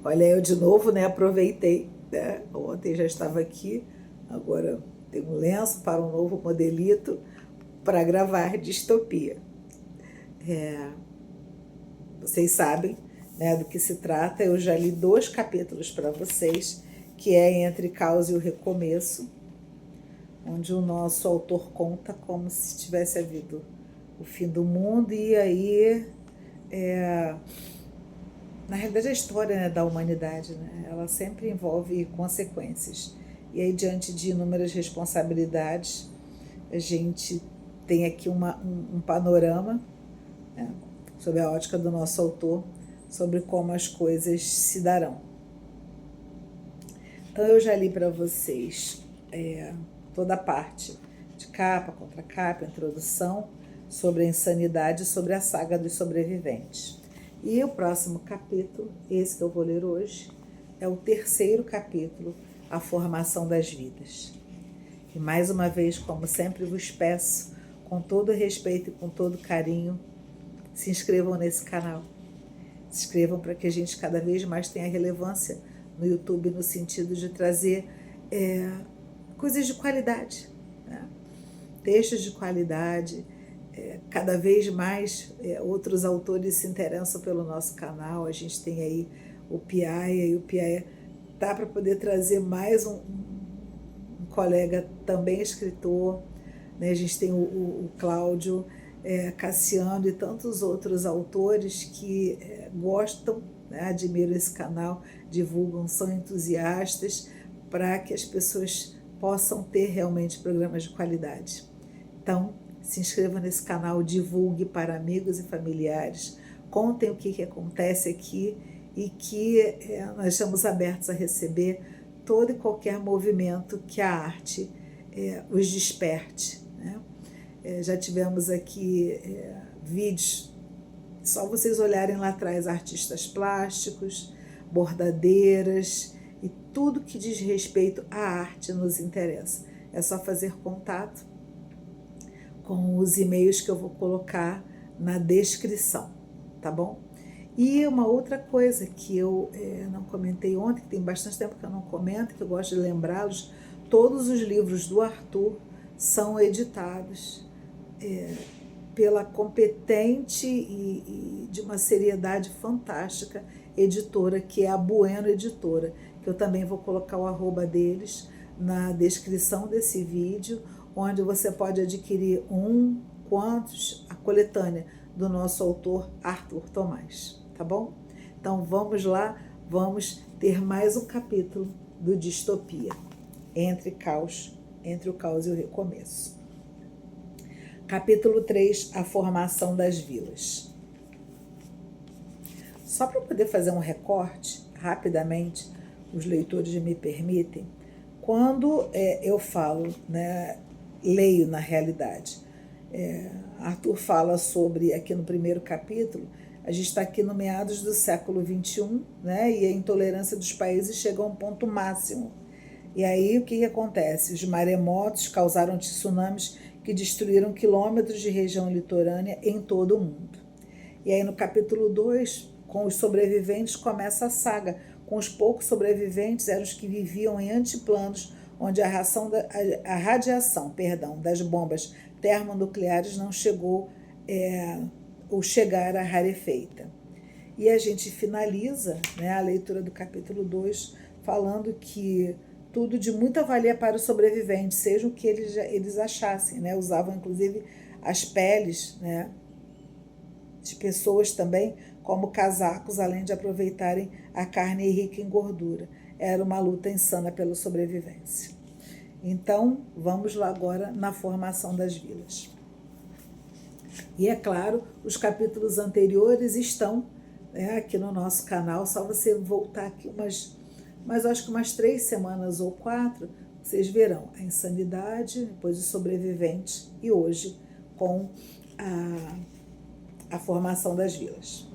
Olha, eu de novo, né, aproveitei, né? Ontem já estava aqui, agora tem um lenço para um novo modelito para gravar distopia. Vocês sabem, né, do que se trata, eu já li 2 capítulos para vocês, que é Entre Caos e o Recomeço, onde o nosso autor conta como se tivesse havido o fim do mundo e aí, na realidade, a história, né, da humanidade, né, ela sempre envolve consequências. E aí, diante de inúmeras responsabilidades, a gente tem aqui um panorama, né, sob a ótica do nosso autor, sobre como as coisas se darão. Então, eu já li para vocês toda a parte de capa, contra capa, introdução, sobre a insanidade e sobre a saga dos sobreviventes. E o próximo capítulo, esse que eu vou ler hoje, é o 3º capítulo, A Formação das Vidas. E mais uma vez, como sempre vos peço, com todo respeito e com todo carinho, se inscrevam nesse canal. Se inscrevam para que a gente cada vez mais tenha relevância no YouTube, no sentido de trazer coisas de qualidade, né? Textos de qualidade. Cada vez mais outros autores se interessam pelo nosso canal. A gente tem aí o Piaia, e o Piaia tá para poder trazer mais um colega também escritor, né? A gente tem o Cláudio Cassiano e tantos outros autores que gostam, né? Admiram esse canal, divulgam, são entusiastas para que as pessoas possam ter realmente programas de qualidade. Então, se inscreva nesse canal, divulgue para amigos e familiares, contem o que acontece aqui e que nós estamos abertos a receber todo e qualquer movimento que a arte os desperte, né? Já tivemos aqui vídeos, só vocês olharem lá atrás, artistas plásticos, bordadeiras e tudo que diz respeito à arte nos interessa. É só fazer contato com os e-mails que eu vou colocar na descrição, tá bom? E uma outra coisa que eu não comentei ontem, que tem bastante tempo que eu não comento, que eu gosto de lembrá-los, todos os livros do Arthur são editados pela competente e de uma seriedade fantástica editora, que é a Bueno Editora, que eu também vou colocar o @ deles na descrição desse vídeo, onde você pode adquirir quantos, a coletânea do nosso autor Arthur Tomás, tá bom? Então vamos lá, vamos ter mais um capítulo do Distopia, entre o caos e o recomeço. Capítulo 3, A Formação das Vilas. Só para poder fazer um recorte, rapidamente, os leitores me permitem, quando eu falo, né, leio na realidade, Arthur fala sobre, aqui no primeiro capítulo, a gente está aqui no meados do século XXI, né, e a intolerância dos países chega a um ponto máximo. E aí o que acontece? Os maremotos causaram tsunamis que destruíram quilômetros de região litorânea em todo o mundo. E aí no capítulo 2, com os sobreviventes, começa a saga. Com os poucos sobreviventes, eram os que viviam em antiplanos, onde a radiação das bombas termonucleares não chegou ou chegar a rarefeita. E a gente finaliza, né, a leitura do capítulo 2 falando que tudo de muita valia para os sobreviventes, seja o que eles achassem, né? Usavam inclusive as peles, né, de pessoas também como casacos, além de aproveitarem a carne rica em gordura. Era uma luta insana pela sobrevivência. Então, vamos lá agora na formação das vilas. E é claro, os capítulos anteriores estão, né, aqui no nosso canal, só você voltar aqui mas acho que umas 3 semanas ou 4, vocês verão a insanidade, depois os sobreviventes e hoje com a formação das vilas.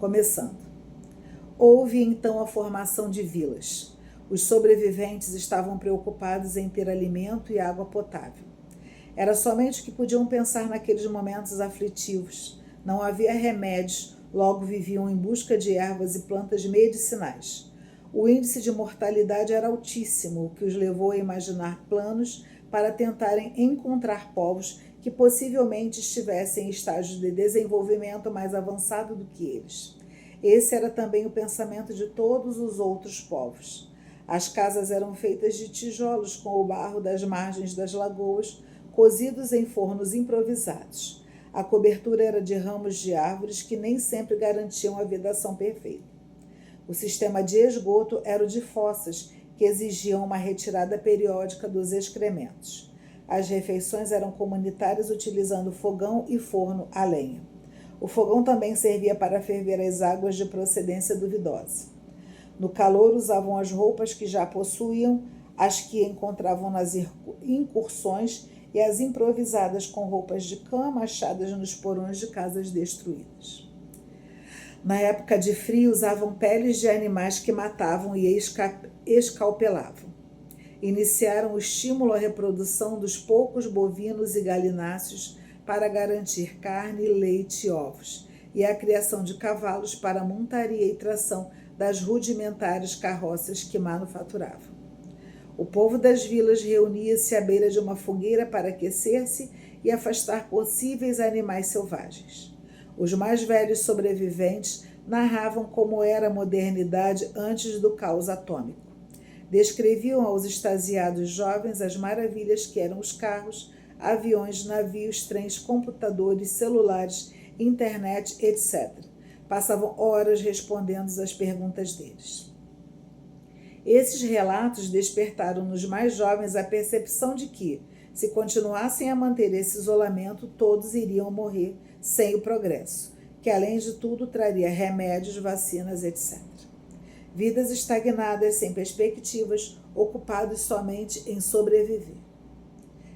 Começando. Houve então a formação de vilas. Os sobreviventes estavam preocupados em ter alimento e água potável. Era somente o que podiam pensar naqueles momentos aflitivos. Não havia remédios Logo viviam em busca de ervas e plantas medicinais. O índice de mortalidade era altíssimo, o que os levou a imaginar planos para tentarem encontrar povos que possivelmente estivessem em estágios de desenvolvimento mais avançado do que eles. Esse era também o pensamento de todos os outros povos. As casas eram feitas de tijolos com o barro das margens das lagoas, cozidos em fornos improvisados. A cobertura era de ramos de árvores que nem sempre garantiam a vedação perfeita. O sistema de esgoto era o de fossas, que exigiam uma retirada periódica dos excrementos. As refeições eram comunitárias, utilizando fogão e forno a lenha. O fogão também servia para ferver as águas de procedência duvidosa. No calor, usavam as roupas que já possuíam, as que encontravam nas incursões e as improvisadas com roupas de cama achadas nos porões de casas destruídas. Na época de frio, usavam peles de animais que matavam e escalpelavam. Iniciaram o estímulo à reprodução dos poucos bovinos e galináceos para garantir carne, leite e ovos, e a criação de cavalos para a montaria e tração das rudimentares carroças que manufaturavam. O povo das vilas reunia-se à beira de uma fogueira para aquecer-se e afastar possíveis animais selvagens. Os mais velhos sobreviventes narravam como era a modernidade antes do caos atômico. Descreviam aos extasiados jovens as maravilhas que eram os carros, aviões, navios, trens, computadores, celulares, internet, etc. Passavam horas respondendo às perguntas deles. Esses relatos despertaram nos mais jovens a percepção de que, se continuassem a manter esse isolamento, todos iriam morrer sem o progresso, que além de tudo traria remédios, vacinas, etc. Vidas estagnadas, sem perspectivas, ocupados somente em sobreviver.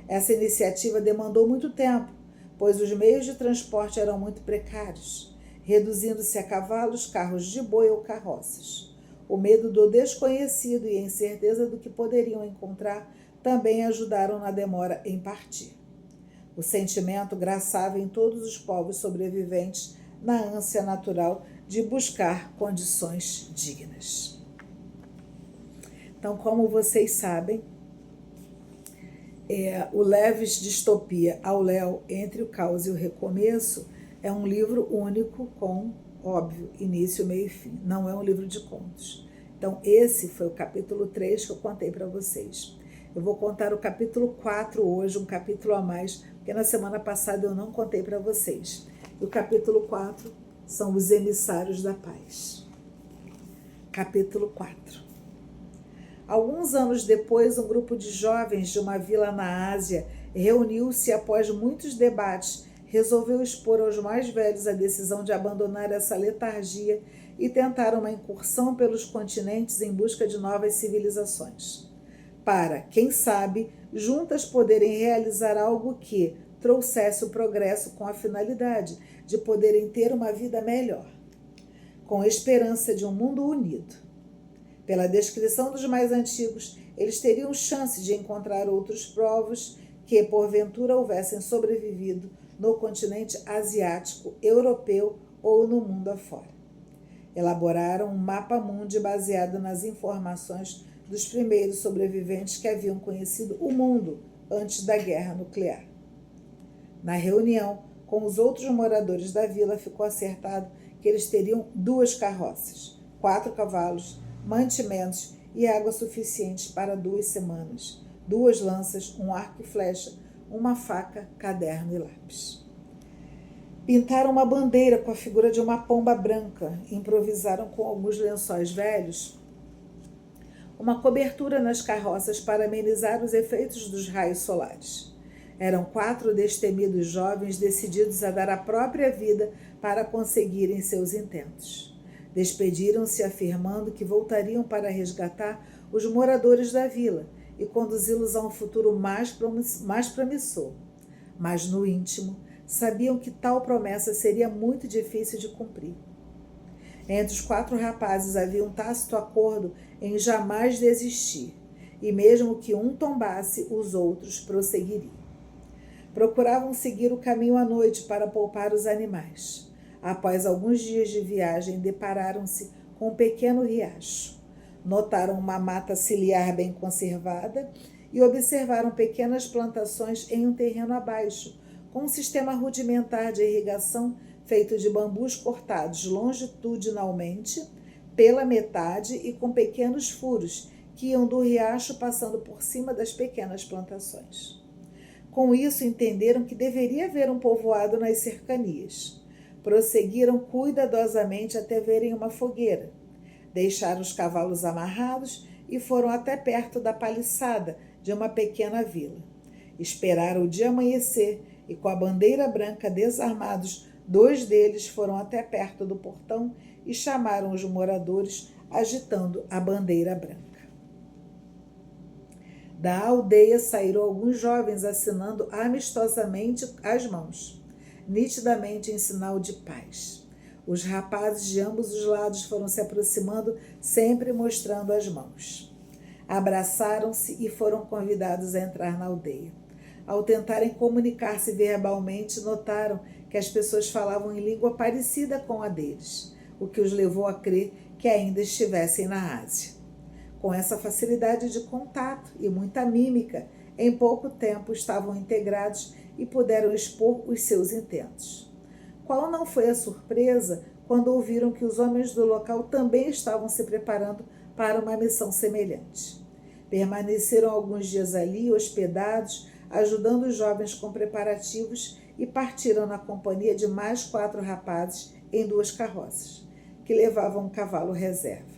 Essa iniciativa demandou muito tempo, pois os meios de transporte eram muito precários, reduzindo-se a cavalos, carros de boi ou carroças. O medo do desconhecido e a incerteza do que poderiam encontrar também ajudaram na demora em partir. O sentimento graçava em todos os povos sobreviventes na ânsia natural de buscar condições dignas. Então, como vocês sabem, o Leves Distopia ao Léo, Entre o Caos e o Recomeço, é um livro único com, óbvio, início, meio e fim. Não é um livro de contos. Então, esse foi o capítulo 3 que eu contei para vocês. Eu vou contar o capítulo 4 hoje, um capítulo a mais, porque na semana passada eu não contei para vocês. E o capítulo 4 são os emissários da paz. Capítulo 4. Alguns anos depois, um grupo de jovens de uma vila na Ásia reuniu-se após muitos debates, resolveu expor aos mais velhos a decisão de abandonar essa letargia e tentar uma incursão pelos continentes em busca de novas civilizações, para, quem sabe, juntas poderem realizar algo que trouxesse o progresso com a finalidade de poderem ter uma vida melhor, com a esperança de um mundo unido. Pela descrição dos mais antigos, eles teriam chance de encontrar outros povos que, porventura, houvessem sobrevivido no continente asiático, europeu ou no mundo afora. Elaboraram um mapa-mundi baseado nas informações dos primeiros sobreviventes que haviam conhecido o mundo antes da guerra nuclear. Na reunião com os outros moradores da vila, ficou acertado que eles teriam 2 carroças, 4 cavalos, mantimentos e água suficiente para 2 semanas, 2 lanças, um arco e flecha, uma faca, caderno e lápis. Pintaram uma bandeira com a figura de uma pomba branca, improvisaram com alguns lençóis velhos uma cobertura nas carroças para amenizar os efeitos dos raios solares. Eram 4 destemidos jovens decididos a dar a própria vida para conseguirem seus intentos. Despediram-se afirmando que voltariam para resgatar os moradores da vila e conduzi-los a um futuro mais promissor. Mas, no íntimo, sabiam que tal promessa seria muito difícil de cumprir. Entre os 4 rapazes havia um tácito acordo em jamais desistir, e mesmo que um tombasse, os outros prosseguiriam. Procuravam seguir o caminho à noite para poupar os animais. Após alguns dias de viagem, depararam-se com um pequeno riacho. Notaram uma mata ciliar bem conservada e observaram pequenas plantações em um terreno abaixo, com um sistema rudimentar de irrigação feito de bambus cortados longitudinalmente pela metade e com pequenos furos que iam do riacho passando por cima das pequenas plantações. Com isso, entenderam que deveria haver um povoado nas cercanias. Prosseguiram cuidadosamente até verem uma fogueira. Deixaram os cavalos amarrados e foram até perto da paliçada de uma pequena vila. Esperaram o dia amanhecer e, com a bandeira branca desarmados, 2 deles foram até perto do portão e chamaram os moradores, agitando a bandeira branca. Da aldeia saíram alguns jovens assinando amistosamente as mãos, nitidamente em sinal de paz. Os rapazes de ambos os lados foram se aproximando, sempre mostrando as mãos. Abraçaram-se e foram convidados a entrar na aldeia. Ao tentarem comunicar-se verbalmente, notaram que as pessoas falavam em língua parecida com a deles, o que os levou a crer que ainda estivessem na Ásia. Com essa facilidade de contato e muita mímica, em pouco tempo estavam integrados e puderam expor os seus intentos. Qual não foi a surpresa quando ouviram que os homens do local também estavam se preparando para uma missão semelhante. Permaneceram alguns dias ali, hospedados, ajudando os jovens com preparativos e partiram na companhia de mais 4 rapazes em 2 carroças, que levavam um cavalo reserva.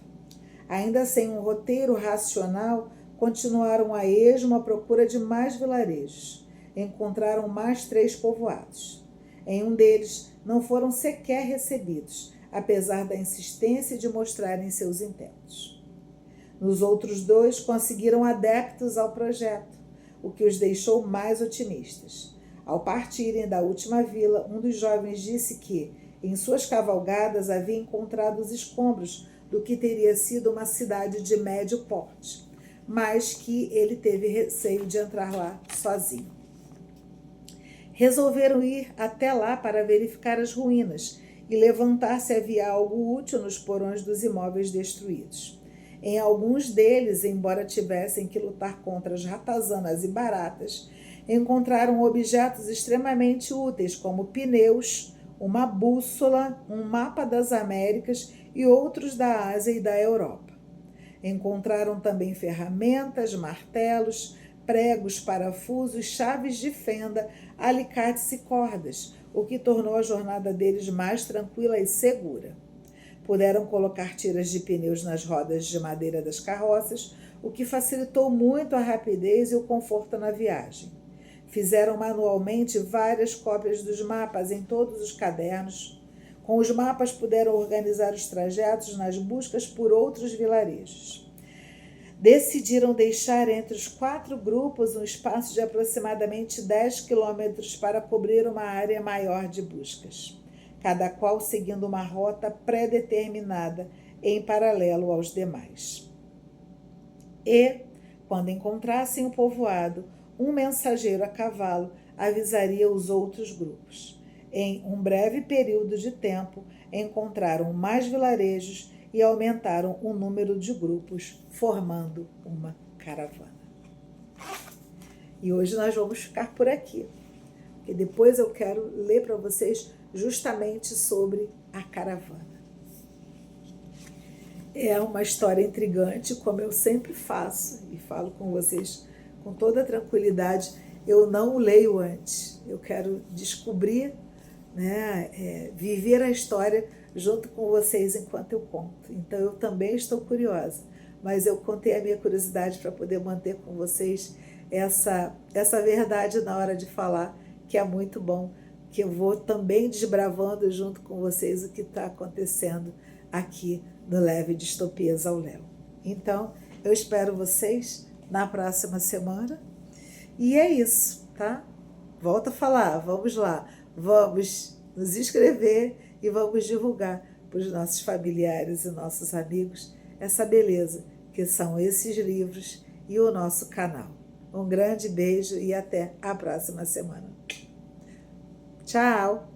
Ainda sem um roteiro racional, continuaram a esmo à procura de mais vilarejos. Encontraram mais 3 povoados. Em um deles, não foram sequer recebidos, apesar da insistência de mostrarem seus intentos. Nos outros 2, conseguiram adeptos ao projeto, o que os deixou mais otimistas. Ao partirem da última vila, um dos jovens disse que, em suas cavalgadas, havia encontrado os escombros do que teria sido uma cidade de médio porte, mas que ele teve receio de entrar lá sozinho. Resolveram ir até lá para verificar as ruínas e levantar se havia algo útil nos porões dos imóveis destruídos. Em alguns deles, embora tivessem que lutar contra as ratazanas e baratas, encontraram objetos extremamente úteis, como pneus, uma bússola, um mapa das Américas e outros da Ásia e da Europa. Encontraram também ferramentas, martelos, pregos, parafusos, chaves de fenda, alicates e cordas, o que tornou a jornada deles mais tranquila e segura. Puderam colocar tiras de pneus nas rodas de madeira das carroças, o que facilitou muito a rapidez e o conforto na viagem. Fizeram manualmente várias cópias dos mapas em todos os cadernos. Com os mapas puderam organizar os trajetos nas buscas por outros vilarejos. Decidiram deixar entre os 4 grupos um espaço de aproximadamente 10 quilômetros para cobrir uma área maior de buscas, cada qual seguindo uma rota pré-determinada em paralelo aos demais. E, quando encontrassem o povoado, um mensageiro a cavalo avisaria os outros grupos. Em um breve período de tempo, encontraram mais vilarejos e aumentaram o número de grupos, formando uma caravana. E hoje nós vamos ficar por aqui, porque depois eu quero ler para vocês justamente sobre a caravana. É uma história intrigante, como eu sempre faço, e falo com vocês com toda tranquilidade. Eu não leio antes, eu quero descobrir, viver a história junto com vocês enquanto eu conto. Então eu também estou curiosa, mas eu contei a minha curiosidade para poder manter com vocês essa verdade na hora de falar, que é muito bom, que eu vou também desbravando junto com vocês o que está acontecendo aqui no Leve Distopias ao Léo. Então, eu espero vocês na próxima semana. E é isso, tá? Volto a falar, vamos lá, vamos nos inscrever e vamos divulgar para os nossos familiares e nossos amigos essa beleza que são esses livros e o nosso canal. Um grande beijo e até a próxima semana. Tchau!